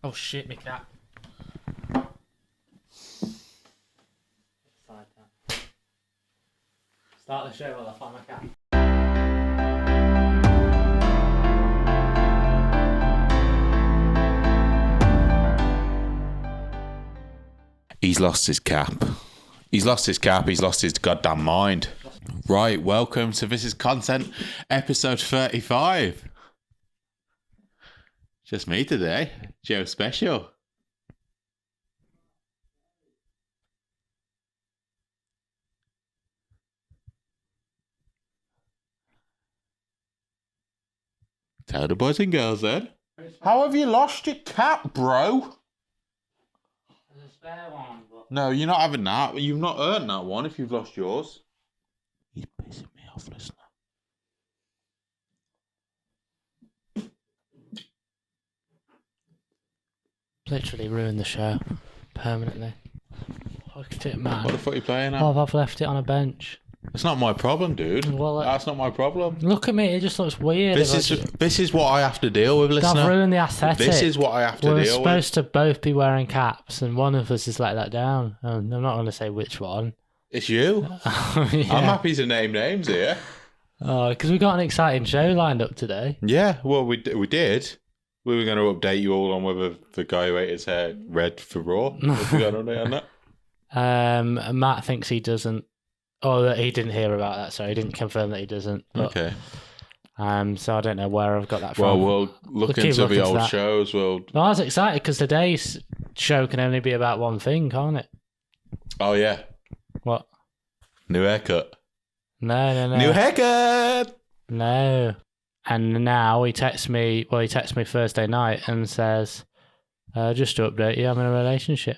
Oh shit, my cat. Start the show while I find my cat. He's lost his cap. He's lost his cap. He's lost his goddamn mind. Right, welcome to This Is Content, episode 35. Just me today. Joe Special. Tell the boys and girls then. How have you lost your cap, bro? There's a spare one, but... No, you're not having that. You've not earned that one if you've lost yours. He's pissing me off, listener. Literally ruined the show. Permanently. Look at it, man. What the fuck are you playing at? Oh, I've left it on a bench. It's not my problem, dude. Well, That's not my problem. Look at me, it just looks weird. This is what I have to deal with, I've listener. ruined the aesthetic. This is what I have to We're deal with. supposed to both be wearing caps, and one of us has let that down. I'm not going to say which one. It's you. Yeah. I'm happy to name names here. Oh, because we got an exciting show lined up today. Yeah, well, we did. We were going to update you all on whether the guy who ate his hair red for Raw. Have we got an update on that? Matt thinks he doesn't. Oh, that he didn't hear about that, so he didn't confirm that he doesn't. But, Okay. So I don't know where I've got that from. Well, we'll look keep into looking the to old that. shows. Well, I was excited because today's show can only be about one thing, can't it? Oh, yeah. What? New haircut. No. New haircut! No. And now he texts me Thursday night and says, just to update you, I'm in a relationship.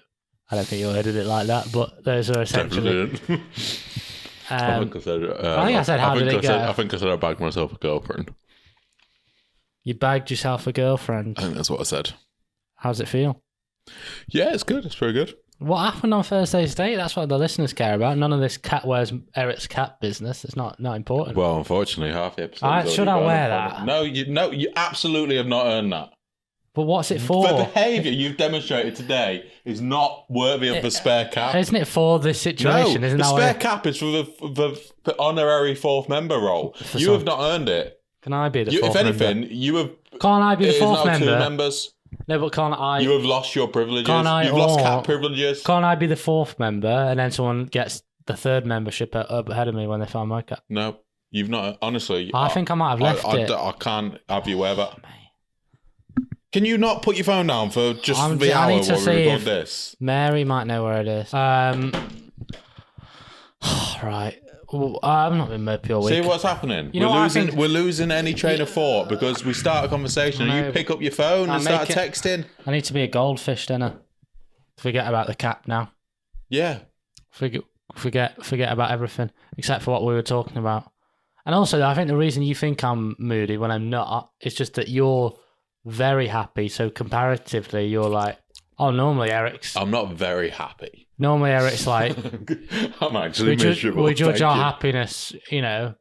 I don't think you worded it like that, but those are essentially... Definitely didn't. I think I said, how did it go? I think I said I bagged myself a girlfriend. You bagged yourself a girlfriend. I think that's what I said. How's it feel? Yeah, it's good. It's very good. What happened on Thursday's date? That's what the listeners care about. None of this cat wears Eric's cap business. It's not important. Well, unfortunately, half the episode. Should I wear that? No, you absolutely have not earned that. But what's it for? The behaviour you've demonstrated today is not worthy of the spare cap. Isn't it for this situation? No, Isn't the that spare cap is for the honorary fourth member role. You have not earned it. Can I be the If fourth member? anything, you have. Can't I be the it is fourth now member? Two members. No, but can't I? You have lost your privileges. Can't You've lost cap privileges. Can't I be the fourth member and then someone gets the third membership up ahead of me when they find my cap? No, you've not. Honestly, I think I might have left it. I can't have you wear that. Can you not put your phone down for just the hour I need to while see we record if this? Mary might know where it is. Right. Well, I've not been mopey all week. See what's happening? You know what We're losing any train of thought because we start a conversation and you pick up your phone and start texting. I need to be a goldfish, don't I? Forget about the cap now. Yeah. Forget about everything except for what we were talking about. And also, I think the reason you think I'm moody when I'm not is just that you're very happy. So comparatively, you're like, oh, normally Eric's happy. Normally Eric's like, I'm actually miserable. We judge our happiness, in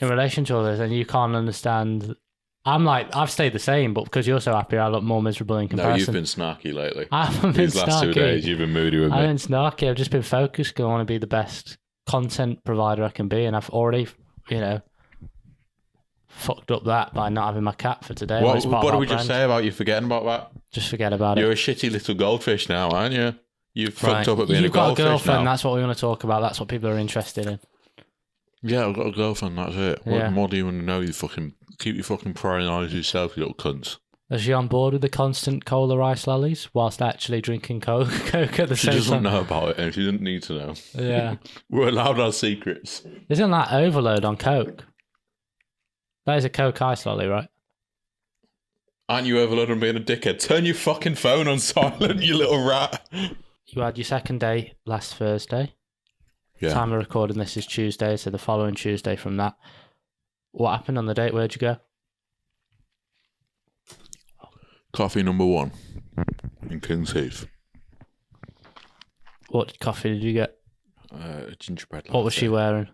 relation to others, and you can't understand. I'm like, I've stayed the same, but because you're so happy, I look more miserable in comparison. No, you've been snarky lately. I haven't been These last 2 days, you've been moody with me. I've been snarky. I've just been focused because I want to be the best content provider I can be, and I've already, fucked up that by not having my cap for today. What did we just say about you forgetting about that? Just forget about it. You're a shitty little goldfish now, aren't you? You've fucked up at being You've a goldfish got a girlfriend, now. that's what we want to talk about. That's what people are interested in. Yeah, I've got a girlfriend, that's it. Yeah. What more do you want to know? You fucking keep your fucking prying eyes yourself, you little cunts. Is she on board with the constant cola rice lollies whilst actually drinking Coke at the She same doesn't time? know about it and she doesn't need to know. Yeah. We're allowed our secrets. Isn't that overload on Coke? That is a Coke ice lolly, right? Aren't you overloaded on being a dickhead? Turn your fucking phone on silent, you little rat. You had your second day last Thursday. Yeah. Time of recording this is Tuesday, so the following Tuesday from that. What happened on the date? Where'd you go? Coffee number 1 in King's Heath. What coffee did you get? Gingerbread latte. What was she wearing?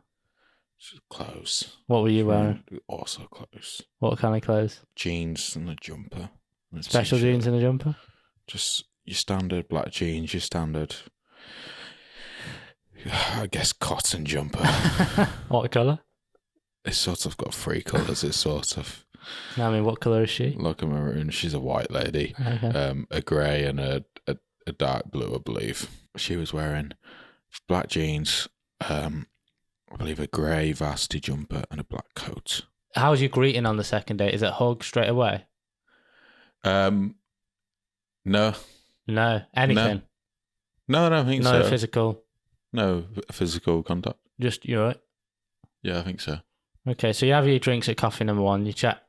Clothes. What were you wearing? Also clothes. What kind of clothes? Jeans and a jumper. And a Special t-shirt. jeans and a jumper? Just your standard black jeans, your standard, I guess, cotton jumper. What colour? It's sort of got three colours. It's sort of I mean, what colour is she? like a maroon. She's a white lady. Okay. A grey and a dark blue, I believe. She was wearing black jeans, I believe a grey varsity jumper and a black coat. How was your greeting on the second date? Is it hug straight away? No. No. Anything? No, I don't think No so. physical? No physical contact. Just, you're right? Yeah, I think so. Okay, so you have your drinks at coffee number one, you chat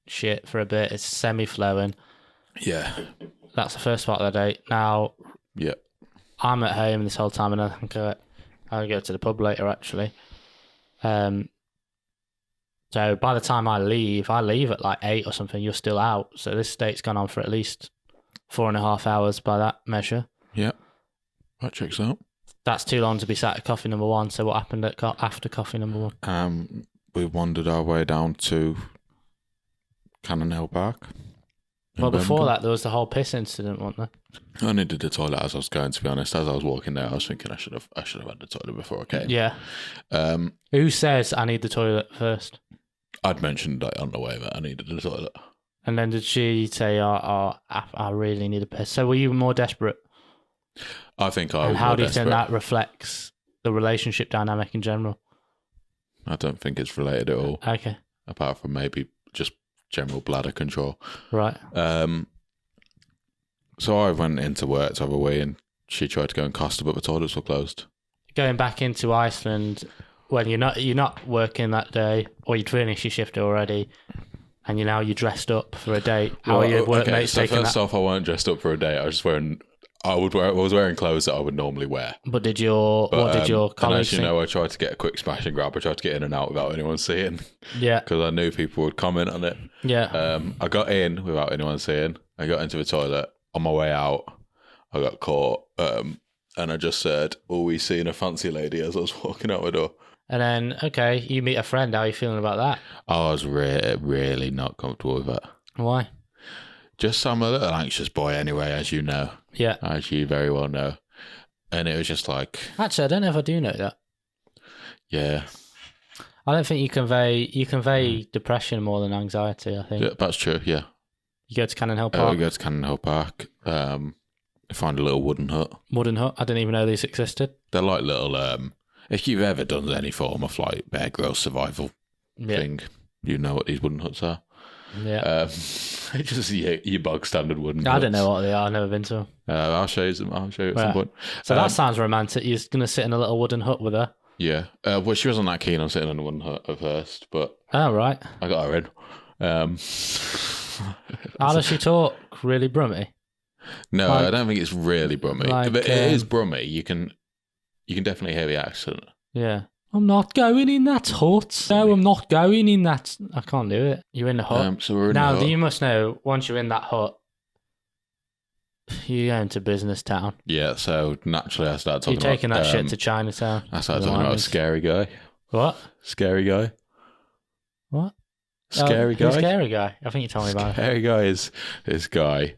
shit for a bit, it's semi-flowing. Yeah. That's the first part of the date. Now, Yeah. I'm at home this whole time and I think I'll go to the pub later, actually. So by the time I leave at like 8 or something, you're still out. So this date's gone on for at least 4.5 hours by that measure. Yeah. That checks out. That's too long to be sat at coffee number one. So what happened at after coffee number one? We wandered our way down to Cannon Hill Park. Well, before that, there was the whole piss incident, wasn't there? I needed the toilet as I was going, to be honest. As I was walking there, I was thinking I should have had the toilet before I came. Yeah. Who says I need the toilet first? I'd mentioned on the way that I needed the toilet. And then did she say, I really need a piss? So were you more desperate? I think I was And how more do you think desperate. that reflects the relationship dynamic in general? I don't think it's related at all, Okay. apart from maybe just general bladder control. Right. So I went into work to have a wee, and she tried to go in Costa, but the toilets were closed. Going back into Iceland when you're not working that day, or you'd finished your shift already, and you're dressed up for a date. How are your workmates so taking first that? off, I weren't dressed up for a date. I was wearing clothes that I would normally wear. But what did your And colleagues as you think? know, I tried to get a quick smash and grab. I tried to get in and out without anyone seeing, Yeah, because I knew people would comment on it. yeah. I got in without anyone seeing. I got into the toilet. On my way out, I got caught, and I just said, "Oh, we seen a fancy lady," as I was walking out the door. And then, okay, you meet a friend. How are you feeling about that? I was really not comfortable with it. Why? Just I'm a little anxious boy anyway, as you know, Yeah. as you very well know. And it was just like, Actually, I don't know if I do know that. yeah, I don't think you convey depression more than anxiety. I think yeah, that's true. Yeah, you go to Cannon Hill we Park, go to Cannon Hill Park. Find a little wooden hut. Wooden Hut. I didn't even know these existed. They're like little. If you've ever done any form of like Bear Grylls survival Yeah, thing, you know what these wooden huts are. yeah. Just your bog standard wooden huts. I don't know what they are. I've never been to them. I'll show you some. I'll show you at some Right. point. So that sounds romantic. You're going to sit in a little wooden hut with her. Yeah. Well, she wasn't that keen on sitting in the wooden hut at first, but Oh, right. I got her in. How does she talk? Really brummy? No, Like- I don't think it's really brummy. like, But it is brummy. You can definitely hear the accent. Yeah. I'm not going in that hut. No, I'm not going in that. I can't do it. You're in the hut. So we're in Now, the hut. you must know, once you're in that hut, you're going to business town. Yeah, so naturally I started You're talking taking about... that shit to Chinatown. I started You know talking what I about mean? a scary guy. What? Scary guy. What? Scary Who's guy. Scary guy? I think you told me about it. Scary guy is this guy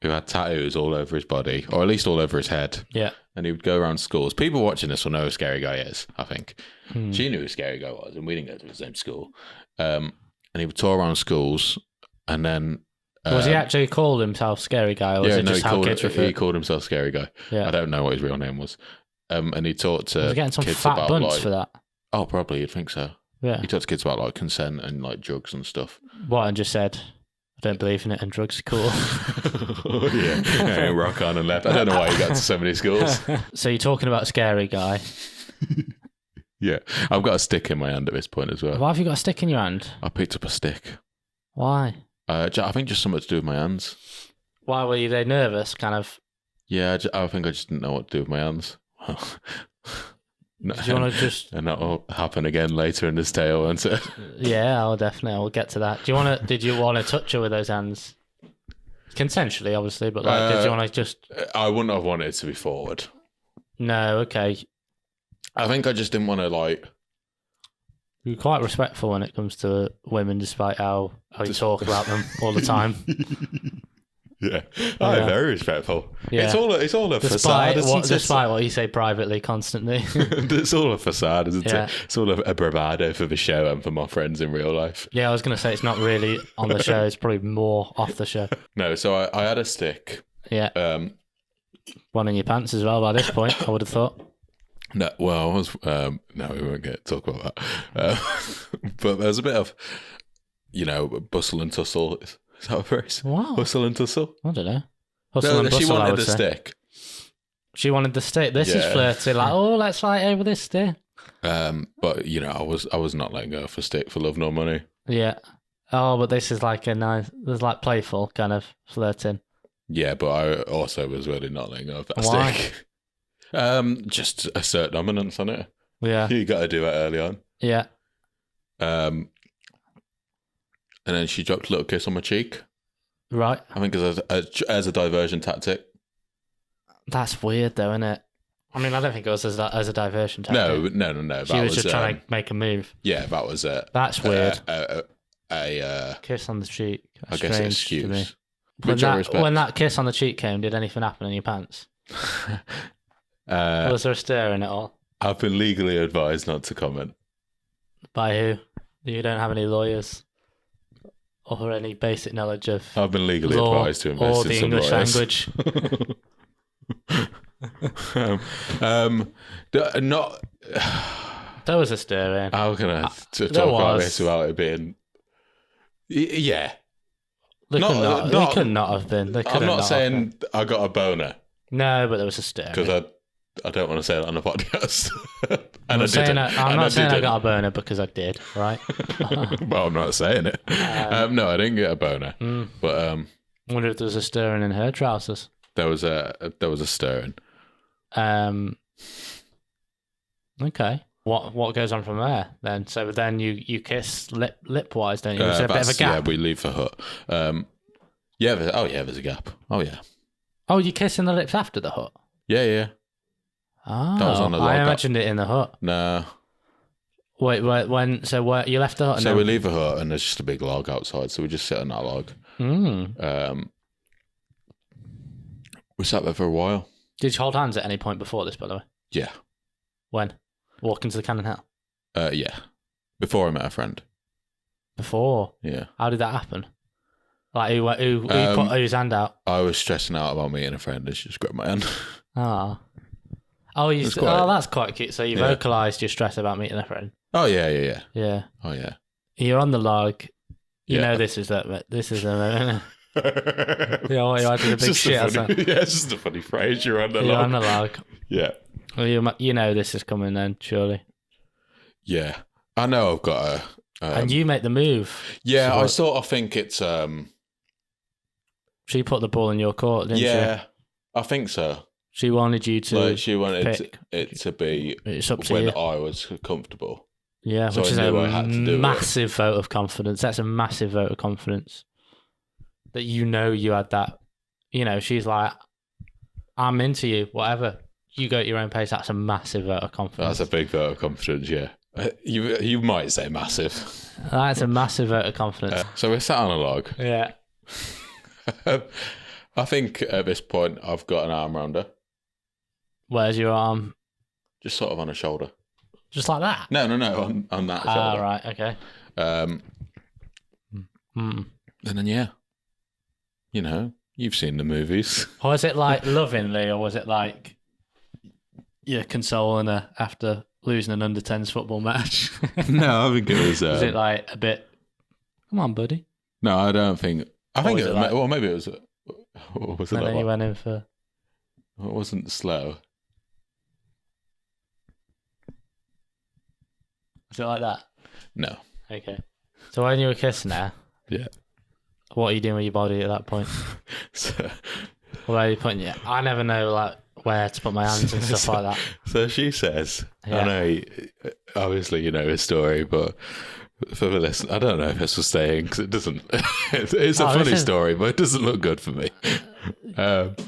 who had tattoos all over his body, or at least all over his head. Yeah. And he would go around schools. People watching this will know who Scary Guy is, I think. Hmm. She knew who Scary Guy was, and we didn't go to the same school. And he would tour around schools, and then... Was he actually called himself Scary Guy, or was it just how kids refer? he called himself Scary Guy. Yeah. I don't know what his real name was. And he taught to Was he getting some kids fat about, bunts like... for that? Oh, probably, you'd think so. Yeah. He talked to kids about, like, consent and, like, drugs and stuff. What, and just said, I don't believe in it and drugs are cool. Yeah, rock on and left. I don't know why he got to so many schools. So you're talking about Scary Guy. Yeah, I've got a stick in my hand at this point as well. Why have you got a stick in your hand? I picked up a stick. Why? I think just something to do with my hands. Why were you they nervous? Kind of. Yeah, I think I just didn't know what to do with my hands. No, Do you want to just? and that'll happen again later in this tale, won't it? Yeah, I'll definitely. I'll get to that. Do you want to? Did you want to touch her with those hands? Consensually, obviously, but like, did you want to just? I wouldn't have wanted it to be forward. No, okay. I think I just didn't want to, like... You're quite respectful when it comes to women, despite how you talk about them all the time. Yeah. Yeah. Very respectful. Yeah. It's all a facade, isn't it? Despite what you say privately constantly. It's all a facade, isn't Yeah. it? It's all a bravado for the show and for my friends in real life. Yeah, I was going to say it's not really on the show. It's probably more off the show. No, so I had a stick. Yeah. One in your pants as well by this point, I would have thought. No, well, I was. No, we won't get to talk about that. But there was a bit of, bustle and tussle. Is that a phrase? Wow. Bustle and tussle? I don't know. Hustle and She bustle, I wanted would a say. stick. She wanted the stick. This is Yeah. flirty. Like, oh, let's fight over this stick. But I was not letting go for stick for love nor money. Yeah. Oh, but this is like a nice, there's like playful kind of flirting. Yeah, but I also was really not letting go of that Why? stick. Just assert dominance on it. Yeah. You got to do it early on. Yeah. And then she dropped a little kiss on my cheek. Right. I think as a diversion tactic. That's weird though, isn't it? I mean, I don't think it was as a diversion tactic. No. She was just trying to make a move. Yeah, that was it. That's weird. A Kiss on the cheek. I guess Strange to me. excuse. Which I respect. When that kiss on the cheek came, did anything happen in your pants? Was there a stir in it all? I've been legally advised not to comment. By who? You don't have any lawyers or any basic knowledge of I've been legally law advised to invest or in the some English lawyers. language. Not. There was a stir in. How can I talk there about was. this without it being? Yeah, They not- could not have been. They could I'm not have saying been. I got a boner No, but there was a stir. because I don't want to say that on the podcast. I'm not saying I got a boner because I did, right? Well, I'm not saying it. No, I didn't get a boner, but I wonder if there was a stirring in her trousers. there was a stirring. Okay. What goes on from there then? So then you kiss lip wise, don't you? Is there a bit of a Yeah, gap? we leave the hut. There's a gap. Oh yeah, Oh, you kissing the lips after the hut? yeah. Oh, That was on the I log. imagined it in the hut. No. Wait, when? So where you left the hut? And So then, we leave the hut and there's just a big log outside. So we just sit on that log. We sat there for a while. Did you hold hands at any point before this? By the way, Yeah. when walking to the Cannon Hill Yeah. Before I met a friend. before? Yeah. How did that happen? Like who put whose hand out? I was stressing out about meeting a friend and she just grabbed my hand. Ah. Oh, that's quite cute. So you Yeah. vocalised your stress about meeting a friend. Oh, yeah. Yeah. Oh, yeah. You're on the log. You Yeah. know this is a yeah. What you had to the big shit. It's just a funny phrase. You're on the You're log. on the log. Yeah. Well, you know this is coming then, surely. Yeah. I know I've got a... And you make the move. yeah, So I what- sort of think it's... She put the ball in your court, didn't yeah, I think so. she? She wanted you to. Like she wanted pick. it to be It's up to when you. I was comfortable. Yeah, so which I is knew a I had to do it. massive vote of confidence. That's a massive vote of confidence. That you had that. She's like, I'm into you, whatever. You go at your own pace. That's a massive vote of confidence. That's a big vote of confidence, yeah. You might say massive. That's a massive vote of confidence. So we're sat on a log. Yeah. I think at this point I've got an arm around her, Where's your arm? just sort of on her shoulder. Just like that? No, on that Ah, shoulder. right, okay. And then yeah, you've seen the movies. Was it like lovingly, or was it like you're consoling her after losing an under 10s football match? No, I think it was. Was it like a bit, come on, buddy? No, I don't think. I think was it. it like- Well, maybe it was. What was it And then you like? went in for, It wasn't slow. was it like that? No. Okay. So when you were kissing her, Yeah. what are you doing with your body at that point? So, Where are you putting it? I never know like where to put my hands and stuff like that. so she says, Yeah. I know, obviously you know his story, but for the listen, I don't know if this was staying because it doesn't. It's a Oh, funny this is- story, but it doesn't look good for me.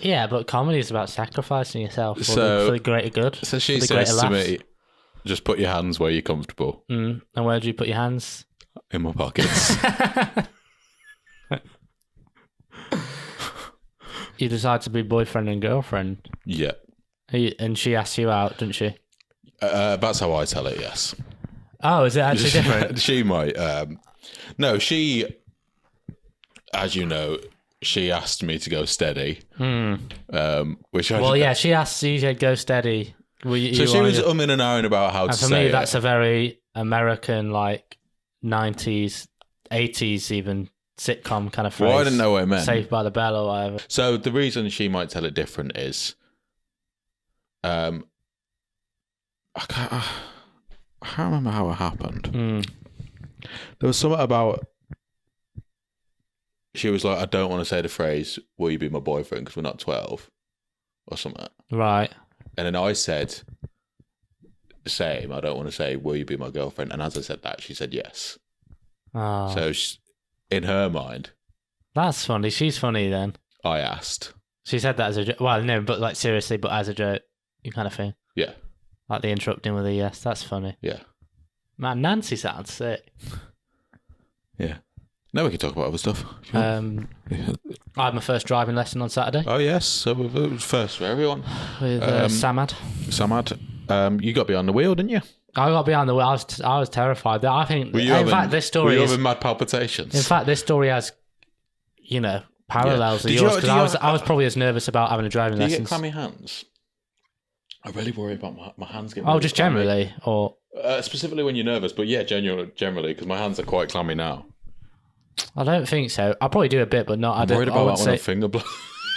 Yeah, but comedy is about sacrificing yourself So- for the greater good. So she for the says greater to laughs. me, just put your hands where you're comfortable And where do you put your hands? in my pockets. you decide to be boyfriend and girlfriend. Yeah. And she asks you out, didn't she? That's how I tell it, yes. Oh, is it actually different? She might. No, she, as you know, she asked me to go steady. Which I well, yeah, she asked you to go steady. So she was umming and ahhing about how to say it. For me, that's a very American, like 90s, 80s even sitcom kind of phrase. Well, I didn't know what it meant. Saved by the Bell or whatever. So the reason she might tell it different is, I can't remember how it happened. There was something about, she was like, I don't want to say the phrase, will you be my boyfriend, because we're not 12 or something. Right. And then I said the same. I don't want to say, will you be my girlfriend? And as I said that, she said yes. Oh. So in her mind, that's funny. She's funny then. I asked. She said that as a joke. Well, no, but like seriously, but as a joke, you kind of thing. Yeah. Like the interrupting with a yes. That's funny. Yeah. Man, Nancy sounds sick. Yeah. Now we can talk about other stuff. I had my first driving lesson on Saturday. Oh, yes. So it was first for everyone. With Samad. Samad, you got behind the wheel, didn't you? I got behind the wheel. I was terrified. I think. In fact, this story were you is having mad palpitations? In fact, this story has, parallels to yours, because I was probably as nervous about having a driving lesson. Do you get clammy hands? I really worry about my hands getting. Oh, just clammy. Generally, or specifically when you're nervous, but yeah, generally, because my hands are quite clammy now. I don't think so. I'll probably do a bit, but not. I'm worried about that when I finger blow.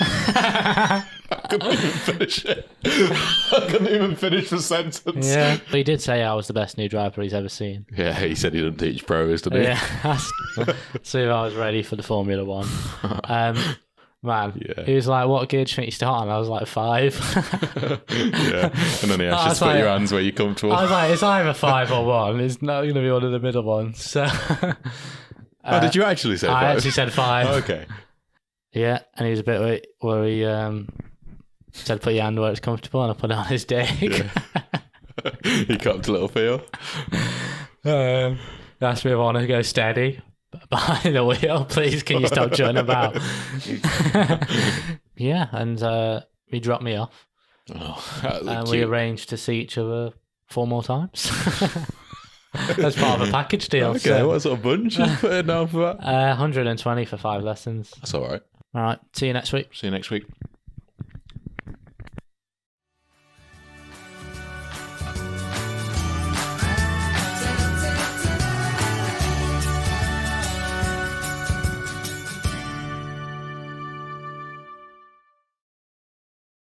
I couldn't even finish it. I couldn't even finish the sentence. Yeah, but he did say I was the best new driver he's ever seen. Yeah, he said he didn't teach pros, didn't he? Yeah, so I was ready for the Formula One. Man, yeah. He was like, what gear do you think you start on? I was like, 5. Yeah, and then he asked you to put your hands where you're comfortable. I was like, it's either 5 or 1. It's not going to be one of the middle ones. So... did you actually say 5? I actually said 5. Okay. Yeah, and he was a bit where he said put your hand where it's comfortable, and I put it on his dick. Yeah. He copped a little feel. Asked me if I want to go steady behind the wheel. Please, can you stop jutting about? Yeah, and he dropped me off. Oh, and we arranged to see each other 4 more times. That's part of a package deal. Okay, so. What sort of bunch you putting down for that? 120 for 5 lessons. That's all right. All right, see you next week. See you next week.